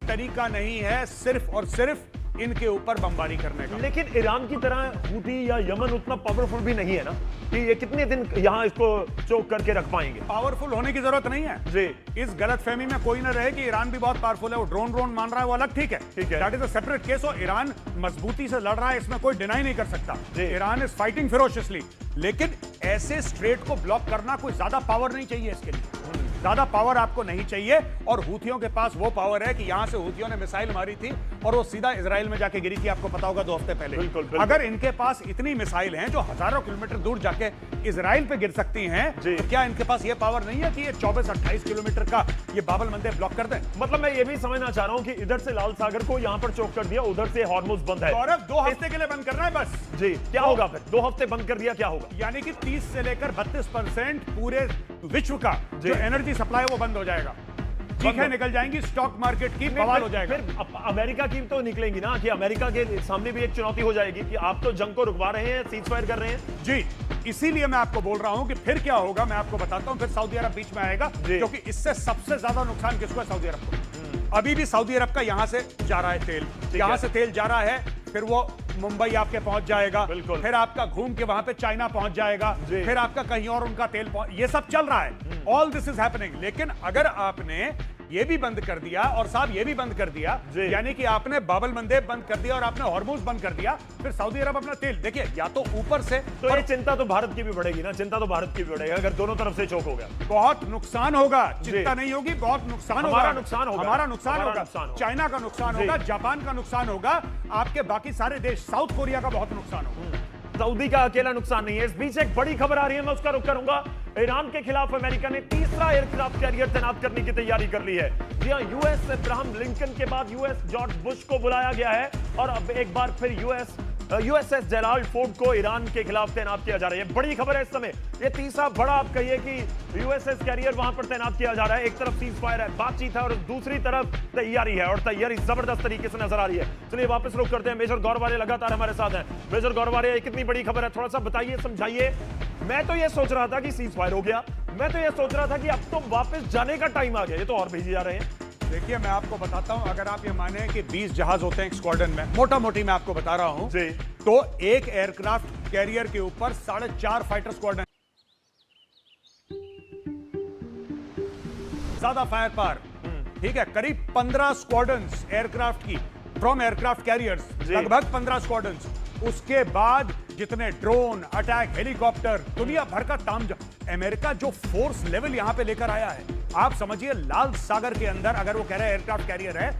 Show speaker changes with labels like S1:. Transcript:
S1: तरीका नहीं है सिर्फ और सिर्फ इनके ऊपर बमबारी करने का।
S2: लेकिन ईरान की तरह हूथी या यमन उतना पावरफुल भी नहीं है ना कि ये कितने दिन यहां इसको चोक करके रख पाएंगे।
S1: पावरफुल होने की जरूरत नहीं है
S2: जी।
S1: इस गलतफहमी में कोई ना रहे कि ईरान भी बहुत पावरफुल है, वो ड्रोन मान रहा है, वो अलग ठीक है, that is a separate case. और ईरान मजबूती से लड़ रहा है, इसमें कोई डिनाई नहीं कर सकता। ईरान इज फाइटिंग फेरोशियसली, लेकिन ऐसे स्ट्रेट को ब्लॉक करना कोई ज्यादा पावर नहीं चाहिए इसके लिए, ज्यादा पावर आपको नहीं चाहिए। और हूथियों के पास वो पावर है कि यहां से हूथियों ने मिसाइल मारी थी और वो सीधा इजराइल में जाके गिरी थी, आपको पता होगा 2 हफ्ते पहले।
S2: बिल्कुल।
S1: अगर इनके पास इतनी मिसाइल हैं जो हजारों किलोमीटर दूर जाके इजराइल पे गिर सकती हैं, तो क्या इनके पास ये पावर नहीं है कि ये 24-28 किलोमीटर का ये बाबल मंदिर ब्लॉक कर दें?
S2: मतलब मैं ये भी समझना चाह रहा हूं कि इधर से लाल सागर को यहां पर चोक कर दिया, उधर से हॉर्मुज बंद है।
S1: गौरव 2 हफ्ते के लिए बंद करना है बस।
S2: जी, क्या होगा फिर 2 हफ्ते बंद कर दिया क्या होगा?
S1: यानी कि 30 से लेकर 32% पूरे विश्व का जो एनर्जी सप्लाई है वो बंद हो जाएगा। चीखें निकल जाएंगी, स्टॉक मार्केट की बवाल हो जाएगा।
S2: फिर अमेरिका की तो निकलेंगी ना कि अमेरिका के सामने भी एक चुनौती हो जाएगी कि आप तो जंग को रुकवा रहे हैं, सीज फायर कर रहे हैं।
S1: जी, इसीलिए मैं आपको बोल रहा हूं कि फिर क्या होगा मैं आपको बताता हूं। फिर सऊदी अरब बीच में आएगा, क्योंकि इससे सबसे ज्यादा नुकसान किसको है? सऊदी अरब को। अभी भी सऊदी अरब का यहां से जा रहा है तेल, यहां से तेल जा रहा है, फिर वो मुंबई आपके पहुंच जाएगा, फिर आपका घूम के वहां पे चाइना पहुंच जाएगा, फिर आपका कहीं और उनका तेल ये सब चल रहा है। All this is happening. लेकिन अगर आपने ये भी बंद कर दिया और साहब ये भी बंद कर दिया, यानी कि आपने बाबल मंदेब बंद कर दिया और आपने हॉर्मुज बंद कर दिया, फिर सऊदी अरब अपना तेल देखिए या तो ऊपर से,
S2: तो ये चिंता तो भारत की भी बढ़ेगी ना, चिंता तो भारत की भी बढ़ेगी अगर दोनों तरफ से चोक हो गया।
S1: बहुत नुकसान होगा, चिंता नहीं होगी, बहुत नुकसान होगा।
S2: हमारा नुकसान होगा,
S1: हमारा नुकसान होगा, चाइना का नुकसान होगा, जापान का नुकसान होगा, आपके बाकी सारे देश, साउथ कोरिया का बहुत नुकसान होगा।
S2: सऊदी का अकेला नुकसान नहीं है। इस बीच एक बड़ी खबर आ रही है, मैं उसका रुख करूंगा। ईरान के खिलाफ अमेरिका ने तीसरा एयरक्राफ्ट कैरियर तैनात करने की तैयारी कर ली है। जी हां, यूएस अब्राहम लिंकन के बाद यूएस जॉर्ज बुश को बुलाया गया है और अब एक बार फिर यूएसएस जेराल्ड फोर्ड को ईरान के खिलाफ तैनात किया जा रहा है। बड़ी खबर है इस समय, ये तीसरा बड़ा आप कहिए कि यूएसएस कैरियर वहां पर तैनात किया जा रहा है। एक तरफ सीज फायर है, बातचीत है, और दूसरी तरफ तैयारी है, और तैयारी जबरदस्त तरीके से नजर आ रही है। चलिए वापस रुक करते हैं। मेजर गौरवारे लगातार हमारे साथ हैं। मेजर गौरवारे, कितनी बड़ी खबर है, थोड़ा सा बताइए, समझाइए। मैं तो ये सोच रहा था कि सीज फायर हो गया, मैं तो ये सोच रहा था कि अब तो वापस जाने का टाइम आ गया, ये तो और भेजे जा रहे हैं।
S1: देखिए मैं आपको बताता हूं, अगर आप ये माने कि 20 जहाज होते हैं एक स्क्वाड्रन में, मोटा मोटी मैं आपको बता रहा हूं जी, तो एक एयरक्राफ्ट कैरियर के ऊपर 4.5 फाइटर स्क्वाड्रन, ज्यादा फायर पावर, ठीक है, करीब 15 स्क्वाड्रन्स एयरक्राफ्ट की, फ्रॉम एयरक्राफ्ट कैरियर्स, लगभग 15 स्क्वाड्रन्स। उसके बाद जितने ड्रोन, अटैक हेलीकॉप्टर, दुनिया भर का तामझाम, अमेरिका जो फोर्स लेवल यहां पे लेकर आया है, आप समझिए लाल सागर के अंदर अगर वो कह रहे हैं एयरक्राफ्ट कैरियर है,